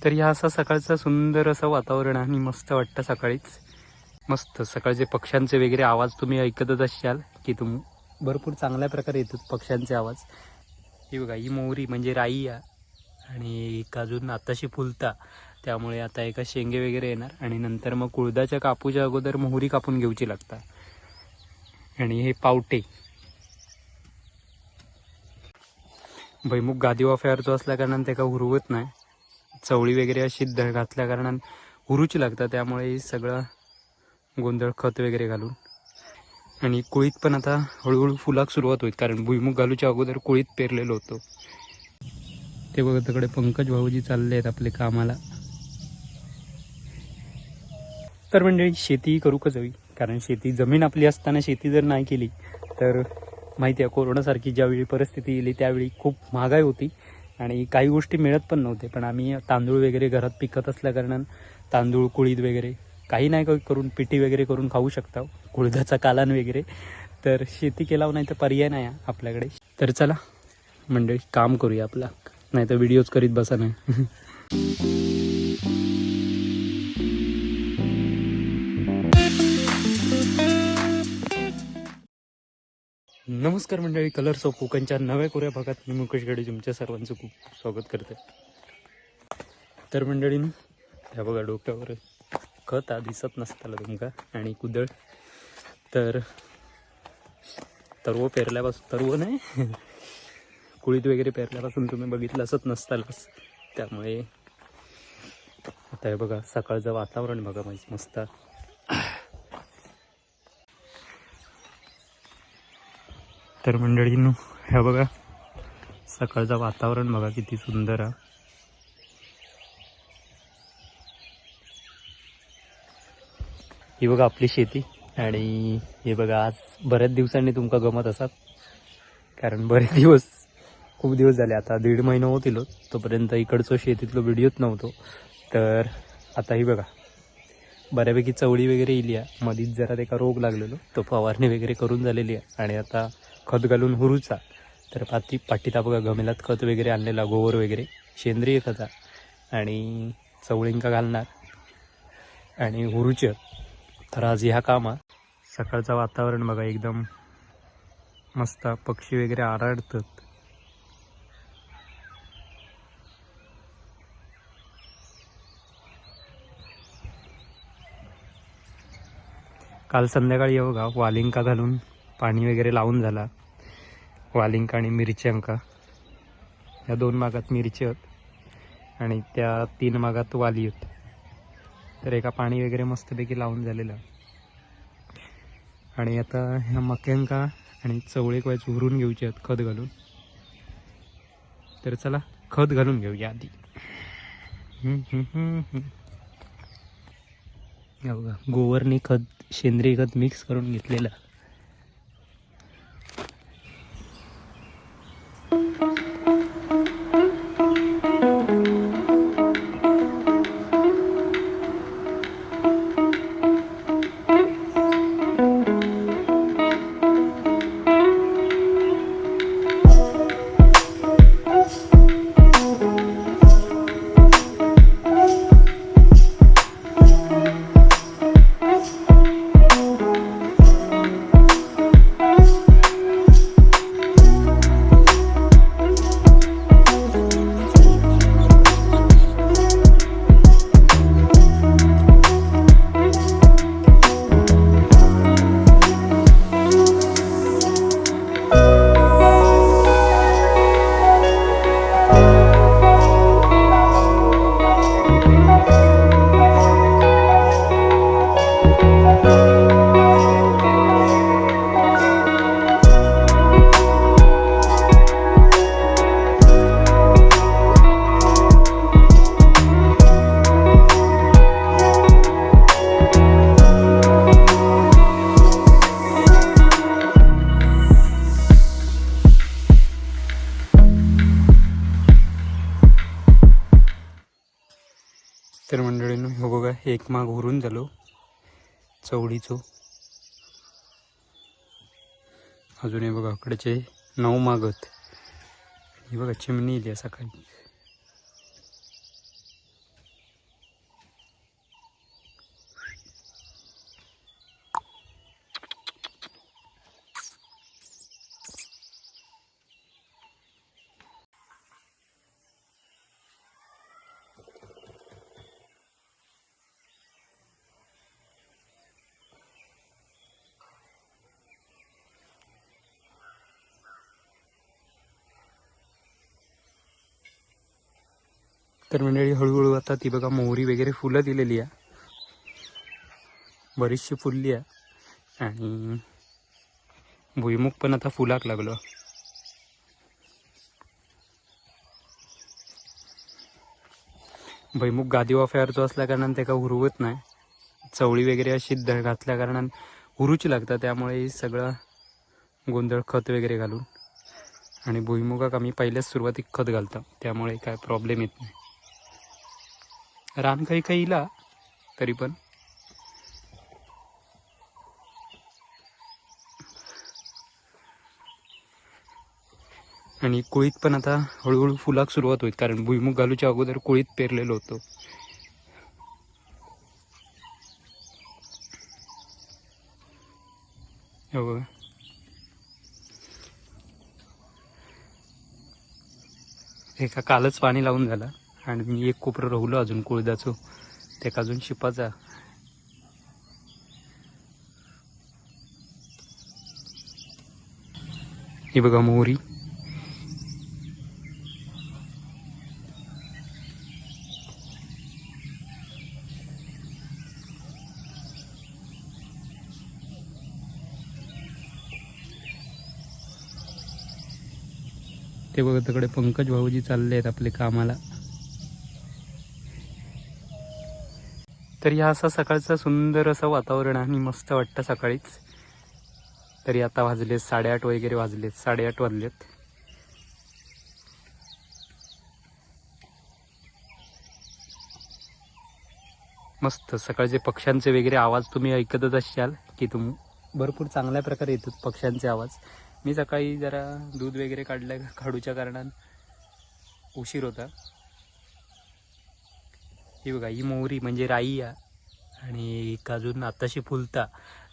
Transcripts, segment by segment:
तर ह्या असा सकाळचा सुंदर असं वातावरण आणि मस्त वाटतं सकाळीच. मस्त सकाळचे पक्ष्यांचे वगैरे आवाज तुम्ही ऐकतच असाल की भरपूर चांगल्या प्रकारे येतात पक्ष्यांचे आवाज. ही बघा, ही मोहरी म्हणजे राई आणि एक अजून आताशी फुलता, त्यामुळे आता एका शेंगे वगैरे येणार आणि नंतर मग कुळदाच्या कापूच्या अगोदर मोहरी कापून घेऊची लागतात. आणि हे पावटे भैमुख गादी वाफ्यावरचो असल्या कारणान त्याला हुरवत नाही. चवळी वगैरे अशी घातल्या कारणान हुरूची लागतात, त्यामुळे हे सगळं गोंधळ खत वगैरे घालून. आणि कुळीत पण आता हळूहळू फुलाक सुरुवात होईल, कारण भुईमुग घालूच्या अगोदर कुळीत पेरलेलो होतो. ते बघा तिकडे पंकज भाऊजी चालले आहेत आपले कामाला. तर मंडळी, शेती करू का जावी, कारण शेती जमीन आपली असताना शेती जर नाही केली तर माहिती आहे कोरोनासारखी ज्यावेळी परिस्थिती येईल त्यावेळी खूप महागाई होती आणि काही गोष्टी मिळत पण नव्हते. पण आम्ही तांदूळ वगैरे घरात पिकत असल्या कारणानं तांदूळ कुळीद वगैरे काही नाही करून पिठी वगैरे करून खाऊ शकता, कुळदाचा कालान वगैरे. तर शेती केला नाही तर पर्याय नाही आपल्याकडे. तर चला मंडळी, काम करूया आपला, नाही तर व्हिडिओज करीत बसा नाही. नमस्कार मंडळी, कलर्स ऑफ कोकणच्या नव्या कोऱ्या भागात मी मुकेश गडे तुमच्या सर्वांचं खूप स्वागत करते. तर मंडळीनं ह्या बघा, डोक्यावर खत दिसत नसताला तुमका आणि कुदळ. तर तरव पेरल्यापासून, तरव नाही कुळीत वगैरे पेरल्यापासून तुम्ही बघितलं असत नसतालच. त्यामुळे आता हे बघा, सकाळचं वातावरण बघा माझी मस्त. तर मंडळींनो ह्या बघा, सकाळचं वातावरण बघा किती सुंदर आहे. ही बघा आपली शेती. आणि हे बघा, आज बऱ्याच दिवसांनी तुमका गमत असतात, कारण बरेच खूप दिवस झाले, आता 1.5 महिना होतील तोपर्यंत इकडचं शेतीतलं व्हिडिओच नव्हतो. तर आता ही बघा, बऱ्यापैकी चवळी वगैरे इली आहे. मधीच जरा त्याचा रोग लागलेलो, तो फवारणी वगैरे करून झालेली आहे आणि आता खत घालून हुरूचा. तर पाठीत बघा गमेलात खत वगैरे आणलेला, गोवर वगैरे सेंद्रिय खत आणि चवळींका घालणार आणि हुरूचे. तर आज ह्या कामा. सकाळचं वातावरण बघा एकदम मस्त, पक्षी वगैरे आरडतात. काल संध्याकाळी बघा वालिंका घालून पाणी वगैरे लावून झाला. वालिंका आणि मिरच्यांका, या 2 मागात मिरची आहेत आणि त्या 3 मागात वाली आहेत. तर एका पाणी वगैरे मस्तपैकी लावून झालेलं. आणि आता ह्या मक्यांका आणि चवळी व्हायचं उरून घेऊचे आहेत खत घालून. तर चला खत घालून घेऊया आधी. बघा, गोवरनी खत, सेंद्रिय खत मिक्स करून घेतलेलं. तर मंडळींनो हे बघा, एक माग उरून झालो चवळीचो. अजून हे बघा इकडचे 9 मागत. हे बघा चिमणी इली सकाळी. तर मंडळी हळूहळू आता ती बघा मोहरी वगैरे फुलं दिलेली आहे, बरीचशी फुलली आहे. आणि भुईमुग पण आता फुलाक लागलो. भुईमुग गादी वाफ्यावरचो असल्या कारणान त्याका उरवत नाही. चवळी वगैरे अशी घातल्या कारणान उरूची लागतात, त्यामुळे सगळं गोंधळ खत वगैरे घालून. आणि भुईमुगाक आम्ही पहिल्याच सुरुवातीक खत घालतो, त्यामुळे काय प्रॉब्लेम येत नाही. रान काही काही इला तरी पण आणि कोळीत पण आता हळूहळू फुलाक सुरुवात होईल, कारण भुईमुग घालूच्या अगोदर कोळीत पेरलेलो होतो. हो, एका कालच पाणी लावून झाला आणि मी एक कोपरं राहुलो अजून कुळदाचो, त्याका अजून शिपाचा. हे बघा मोहरी. ते बघा तिकडे पंकज भाऊजी चालले आहेत आपले कामाला. तरी हा असा सकाळचा सुंदर असं वातावरण आणि मस्त वाटतं सकाळीच. तरी आता वाजलेत 8:30 वगैरे वाजलेत, 8:30 वाजलेत. मस्त सकाळचे पक्ष्यांचे वगैरे आवाज तुम्ही ऐकतच असाल की भरपूर चांगल्या प्रकारे येतात पक्ष्यांचे आवाज. मी सकाळी जरा दूध वगैरे काढूच्या कारणान उशीर होता. ही बघा ही मोहरी म्हणजे राई आणि एक अजून आताशी फुलता,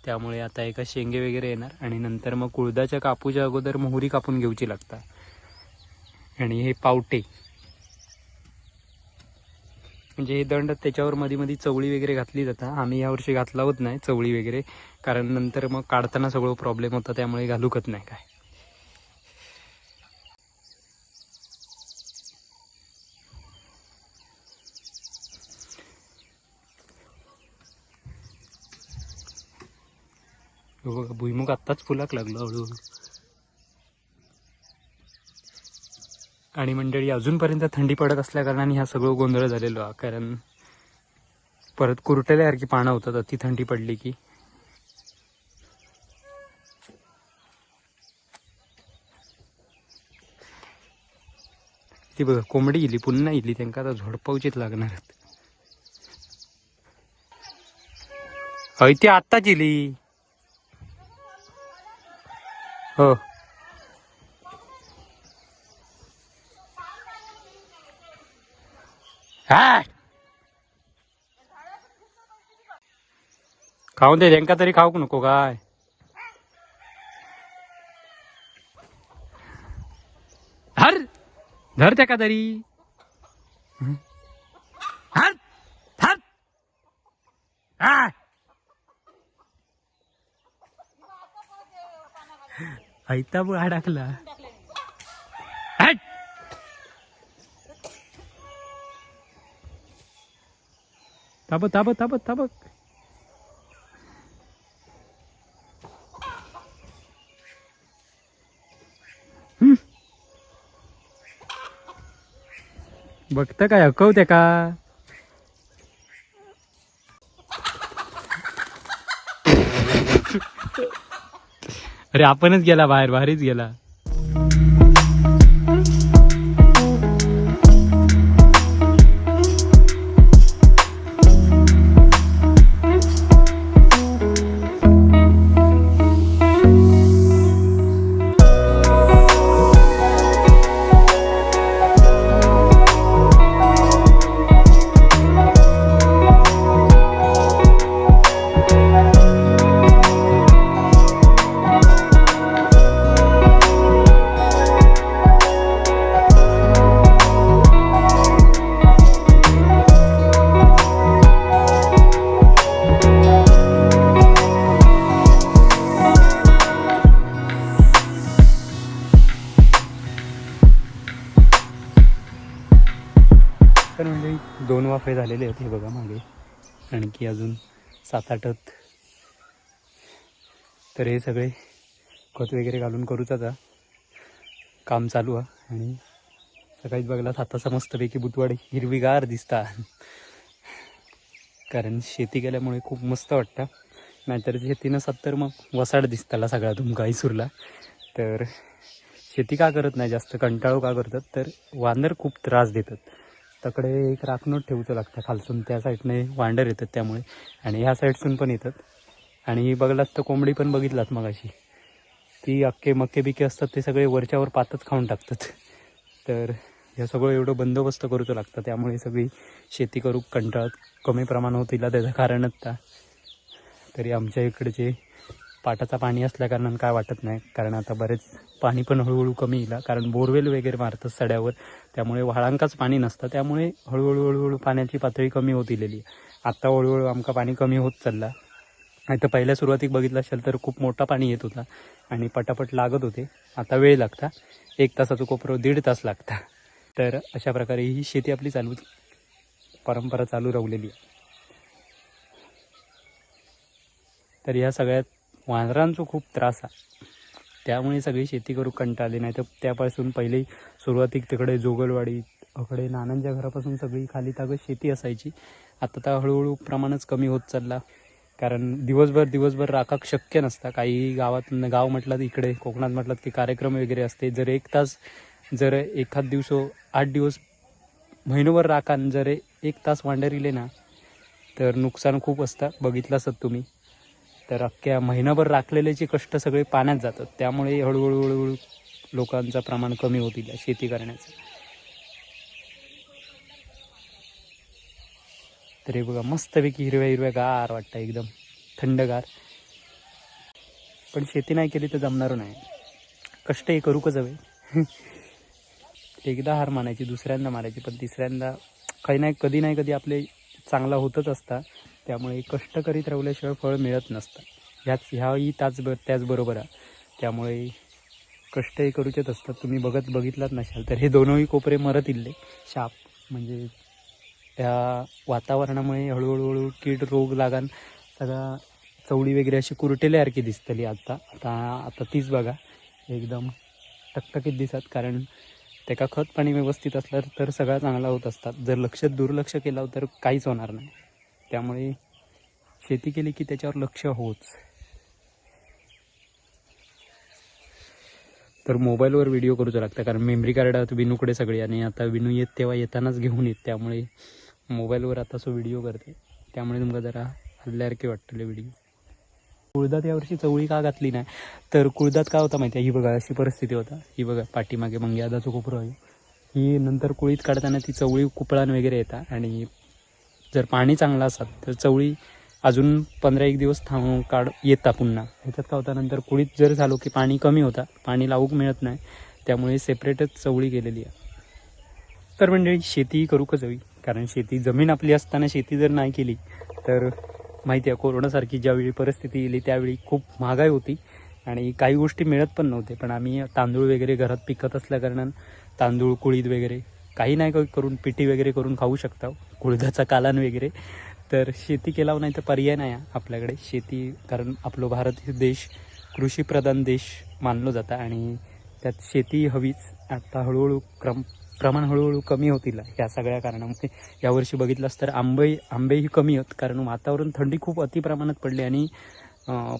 त्यामुळे आता एका शेंगे वगैरे येणार. आणि नंतर मग कुळदाच्या कापूच्या अगोदर मोहरी कापून घेऊची लागता. आणि हे पावटे म्हणजे हे दंड, त्याच्यावर मध्ये मध्ये चवळी वगैरे घातली जाता. आम्ही यावर्षी घातला होत नाही चवळी वगैरे, कारण नंतर मग काढताना सगळं प्रॉब्लेम होता, त्यामुळे घालूकत नाही काय. बघा भुईमुग आत्ताच फुलाक लागलो हळूहळू. आणि मंडळी अजूनपर्यंत थंडी पडत असल्या कारणाने ह्या सगळं गोंधळ झालेलो आहे, कारण परत कुरटल्यासारखी पानं होतात अति थंडी पडली की. ती बघा कोंबडी इली, पुन्हा इली, त्यांना आता झोडपावचीच लागणार आहेत. हय ती आत्ताच इली. हो, हा खाऊन दे, त्यांका तरी खाऊक नको काय. हर धर त्याका तरी. हर हर हा ऐता बुळा टाकला. हट ताबत ताबत ताबत ताबत. बघतं काय हकवते का. अरे आपणच गेला बाहेर, भारीच गेला. 2 वाफे झालेले आहेत हे बघा मागे, आणखी अजून 7-8 आहेत. तर हे सगळे खत वगैरे घालून करूचा काम चालू आहे. आणि सकाळीच बघला हाताचा मस्तपैकी बुतवाडी हिरवीगार दिसता, कारण शेती केल्यामुळे खूप मस्त वाटतं. नाहीतर शेती नसत तर मग वसाड दिसताला सगळा तुमका इसूरला. तर शेती का करत नाही जास्त, कंटाळू का करतात तर वांदर खूप त्रास देतात. तकडे एक राखणं ठेवचं लागतं खालसून, त्या साईडने वांडर येतात त्यामुळे, आणि ह्या साईडसून पण येतात. आणि बघलात तर कोंबडी पण बघितलात मग अशी, ती अख्खे मक्के बिके असतात ते सगळे वरच्यावर पातच खाऊन टाकतात. तर हे सगळं एवढं बंदोबस्त करूचं लागतं, त्यामुळे सगळी शेती करू कंटाळत कमी प्रमाण होतीला त्याचं कारणच त्या. तरी आमच्या इकडचे पाटाचा पाणी असल्या कारणानं काय वाटत नाही, कारण आता बरेच पाणी पण हळूहळू कमी येईल, कारण बोरवेल वगैरे मारतात सड्यावर, त्यामुळे व्हाळांकाच पाणी नसतं, त्यामुळे हळूहळू पाण्याची पातळी कमी होत गेलेली. आता हळूहळू आमका पाणी कमी होत चालला. नाही तर पहिल्या सुरुवातीक बघितलं असेल तर खूप मोठा पाणी येत होता आणि पटापट लागत होते. आता वेळ लागता, 1 तासाचं कोपरं 1.5 तास लागता. तर अशा प्रकारे ही शेती आपली परंपरा चालू राहिलेली आहे. तर ह्या सगळ्यात वानरांचा खूप त्रास आहे, त्यामुळे सगळी शेती करू कंटाळली. नाही तर त्यापासून पहिले सुरुवातीक तिकडे जोगलवाडी अकडे नानांच्या घरापासून सगळी खाली तागत शेती असायची. आता तर हळूहळू प्रमाणच कमी होत चालला, कारण दिवसभर राखाक शक्य नसतं. काही गाव म्हटलं इकडे कोकणात म्हटलं की कार्यक्रम वगैरे असते, जर 1 तास, जर एखाद दिवस 8 दिवस महिनोभर राखान जर 1 तास वांडरिले ना तर नुकसान खूप असतं, बघितलं असत तुम्ही. तर अख्ख्या महिनाभर राखलेल्याचे कष्ट सगळे पाण्यात जातात, त्यामुळे हळूहळू लोकांचं प्रमाण कमी होतील शेती करण्याचं. तर हे बघा मस्तपैकी हिरव्या गार वाटतं, एकदम थंडगार. पण शेती नाही केली तर जमणार नाही, कष्ट हे करू का हवे. एकदा हार मानायची, दुसऱ्यांदा मारायची, पण तिसऱ्यांदा कधी नाही कधी आपले चांगला होतच असता. त्यामुळे कष्ट करीत राहिल्याशिवाय फळ मिळत नसतं, ह्याही त्याचबरोबर आहे. त्यामुळे कष्टही करूचेच असतात. तुम्ही बघितलात नसाल तर हे दोनही कोपरे मरत इल्ले शाप, म्हणजे त्या वातावरणामुळे हळूहळू कीड रोग लागान सगळा चवळी वगैरे अशी कुरटेल्यासारखी दिसतली. आता तीच बघा एकदम टकटकीत दिसत, कारण त्याका खत पाणी व्यवस्थित असलं तर सगळा चांगला होत असतात. जर दुर्लक्ष केलं तर काहीच होणार नाही. त्यामुळे शेती केली की त्याच्यावर लक्ष होच. तर मोबाईलवर व्हिडिओ करूच लागतं, कारण मेमरी कार्ड विनूकडे सगळे, आणि आता विनू येत तेव्हा येतानाच घेऊन येत, त्यामुळे मोबाईलवर आता व्हिडिओ करते, त्यामुळे तुमका जरा हल्ल्यासारखे वाटतले व्हिडिओ. कुळदात यावर्षी चवळी का घातली नाही तर कुळदात काय होता माहिती आहे, ही बघा अशी परिस्थिती होता. ही बघा पाठीमागे मंग्यादाचं कोपरं आहे, ही नंतर कुळीत काढताना ती चवळी कुपळान वगैरे येतात, आणि जर पाणी चांगलं असत तर चवळी अजून 15-1 दिवस येता पुन्हा. ह्याच्यात काय होता, नंतर कुळीत जर झालो की पाणी कमी होता, पाणी लावूक मिळत नाही, त्यामुळे सेपरेटच चवळी गेलेली आहे. तर मंडळी शेती करू का जावी, कारण शेती जमीन आपली असताना शेती जर नाही केली तर माहिती आहे कोरोनासारखी ज्यावेळी परिस्थिती येईल त्यावेळी खूप महागाई होती आणि काही गोष्टी मिळत पण नव्हते. पण आम्ही तांदूळ वगैरे घरात पिकत असल्याकारणानं तांदूळ कुळीद वगैरे काही नाही करून पिठी वगैरे करून खाऊ शकता, कुळदाचा कालान वगैरे. तर शेती केल्यावर नाही तर पर्याय नाही आपल्याकडे शेती, कारण आपलं भारत हे देश कृषीप्रधान देश मानलं जातं आणि त्यात शेती हवीच. आता हळूहळू प्रमाण हळूहळू कमी होतील ह्या सगळ्या कारणामुळे. यावर्षी बघितलंच तर आंबेही कमी आहेत, कारण वातावरण थंडी खूप अतिप्रमाणात पडली आणि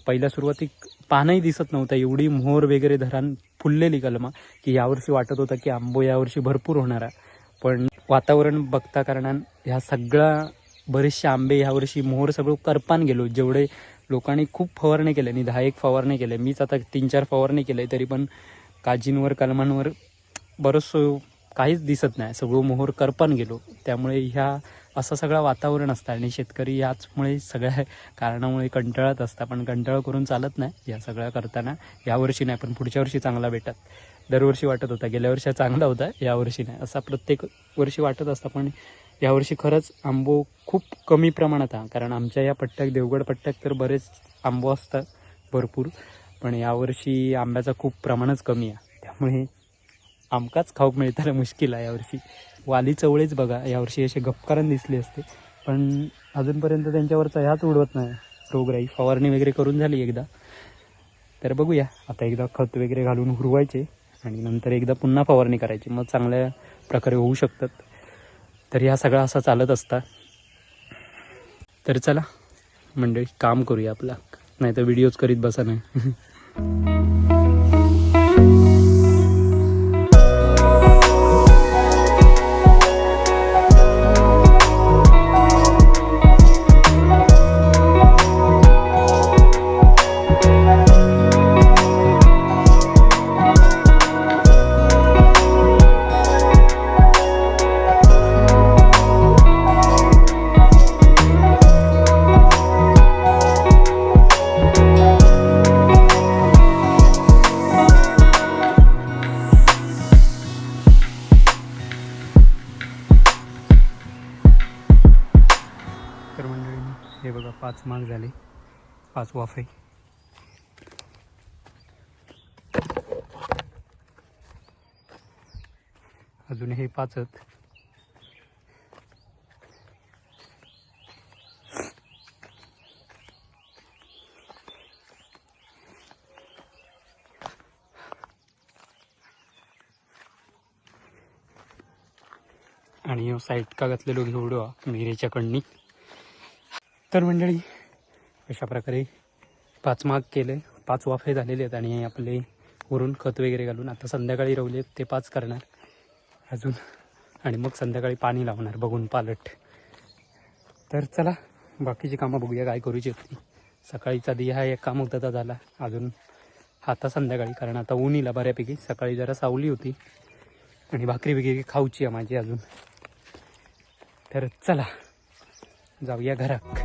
पहिल्या सुरुवातीक पानही दिसत नव्हतं, एवढी मोहर वगैरे धरण फुललेली कलमा की यावर्षी वाटत होतं की आंबो यावर्षी भरपूर होणार आहे. पण वातावरण बघता कारणानं ह्या सगळ्या बरेचसे आंबे ह्यावर्षी मोहर सगळं करपान गेलो. जेवढे लोकांनी खूप फवारणी केल्या, आणि 10-1 फवारणी केल्या, मीच आता 3-4 फवारणी केले, तरी पण काजींवर कलमांवर बरंच काहीच दिसत नाही, सगळं मोहर करपान गेलो. त्यामुळे ह्या असं सगळं वातावरण असतं आणि शेतकरी याचमुळे सगळ्या कारणामुळे कंटाळत असतात. पण कंटाळा करून चालत नाही या सगळ्या करताना. यावर्षी नाही पण पुढच्या वर्षी चांगला भेटत. दरवर्षी वाटत होता गेल्या वर्षी चांगला होता, यावर्षी नाही असा प्रत्येक वर्षी वाटत असतं. पण यावर्षी खरंच आंबो खूप कमी प्रमाणात आहे, कारण आमच्या या पट्ट्यात देवगड पट्ट्यात तर बरेच आंबो असतात भरपूर, पण यावर्षी आंब्याचा खूप प्रमाणच कमी आहे. त्यामुळे आमकाच खाऊक मिळताना मुश्किल आहे यावर्षी. वाली चवळेच बघा यावर्षी असे गपकारण दिसले असते, पण अजूनपर्यंत त्यांच्यावरचा ह्याच उडवत नाही रोगराई. फवारणी वगैरे करून झाली एकदा. तर बघूया आता एकदा खत वगैरे घालून हुरवायचे आणि नंतर एकदा पुन्हा फवारणी करायची, मग चांगल्या प्रकारे होऊ शकतात. तर ह्या सगळा असा चालत असता. तर चला मंडळी काम करूया आपला, नाही तर व्हिडिओज करीत बसा नाही. तर मंडळी हे बघा 5 माग झाले, 5 वाफे. अजून हे 5. आणि साईड का घातलेलो घेवडो मिरेच्या कडनी. तर मंडळी अशा प्रकारे 5 माग केले, 5 वाफे झालेले आहेत आणि आपले वरून खत वगैरे घालून आता संध्याकाळी रवले ते 5 करणार अजून, आणि मग संध्याकाळी पाणी लावणार बघून पालट. तर चला बाकीची कामं बघूया काय करूची होती. सकाळीचा दिया हा एक काम होता तर झाला, अजून आता संध्याकाळी, कारण आता ऊन येईल बऱ्यापैकी. सकाळी जरा सावली होती आणि भाकरी वगैरे खाऊची आहे माझी अजून. तर चला जाऊया घरात.